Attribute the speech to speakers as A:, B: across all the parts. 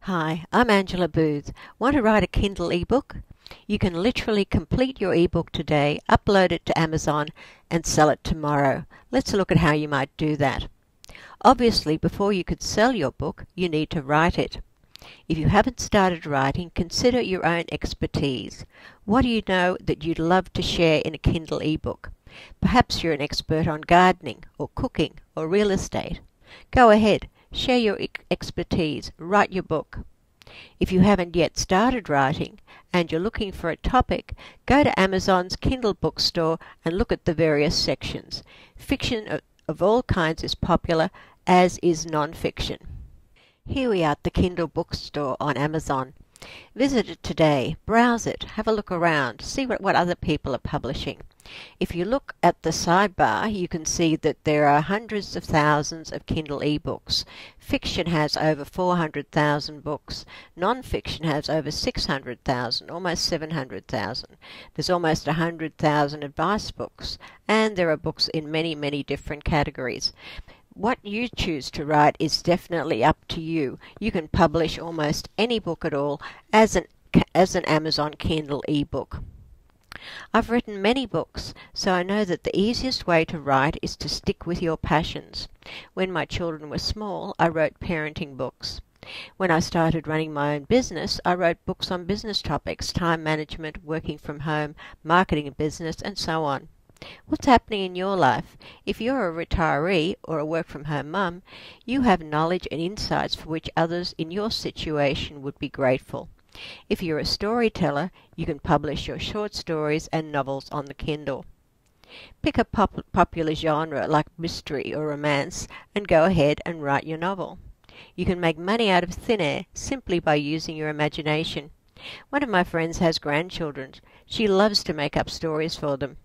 A: Hi, I'm Angela Booth. Want to write a Kindle ebook? You can literally complete your ebook today, upload it to Amazon, and sell it tomorrow. Let's look at how you might do that. Obviously, before you could sell your book, you need to write it. If you haven't started writing, consider your own expertise. What do you know that you'd love to share in a Kindle ebook? Perhaps you're an expert on gardening, or cooking, or real estate. Go ahead. Share your expertise. Write your book. If you haven't yet started writing and you're looking for a topic, go to Amazon's Kindle bookstore and look at the various sections. Fiction of all kinds is popular, as is non-fiction. Here we are at the Kindle bookstore on Amazon. Visit it today, browse it, have a look around, see what other people are publishing. If you look at the sidebar, you can see that there are hundreds of thousands of Kindle ebooks. Fiction has over 400,000 books. Non-fiction has over 600,000, almost 700,000. There's almost 100,000 advice books, and there are books in many, many different categories. What you choose to write is definitely up to you. You can publish almost any book at all as an Amazon Kindle ebook. I've written many books, so I know that the easiest way to write is to stick with your passions. When my children were small, I wrote parenting books. When I started running my own business, I wrote books on business topics, time management, working from home, marketing a business, and so on. What's happening in your life? If you're a retiree or a work-from-home mum, you have knowledge and insights for which others in your situation would be grateful. If you're a storyteller, you can publish your short stories and novels on the Kindle. Pick a popular genre like mystery or romance and go ahead and write your novel. You can make money out of thin air simply by using your imagination. One of my friends has grandchildren. She loves to make up stories for them.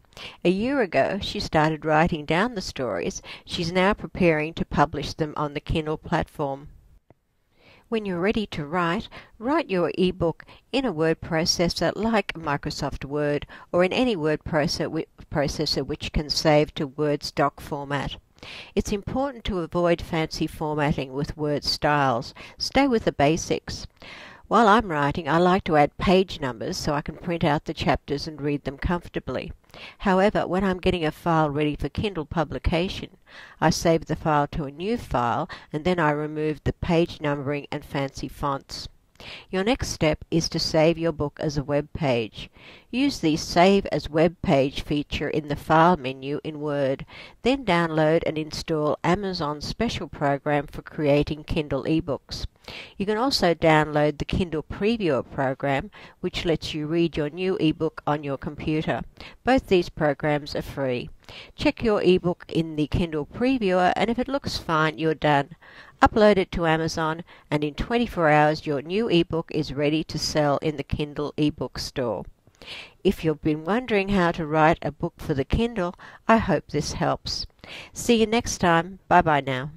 A: A year ago, she started writing down the stories. She's now preparing to publish them on the Kindle platform. When you're ready to write your ebook in a word processor like Microsoft Word or in any word processor which can save to Word's doc format. It's important to avoid fancy formatting with Word styles. Stay with the basics. While I'm writing, I like to add page numbers so I can print out the chapters and read them comfortably. However, when I'm getting a file ready for Kindle publication, I save the file to a new file and then I remove the page numbering and fancy fonts. Your next step is to save your book as a web page. Use the Save as Web Page feature in the File menu in Word. Then download and install Amazon's special program for creating Kindle ebooks. You can also download the Kindle Previewer program, which lets you read your new ebook on your computer. Both these programs are free. Check your ebook in the Kindle Previewer, and if it looks fine, you're done. Upload it to Amazon, and in 24 hours your new ebook is ready to sell in the Kindle ebook store. If you've been wondering how to write a book for the Kindle, I hope this helps. See you next time. Bye-bye now.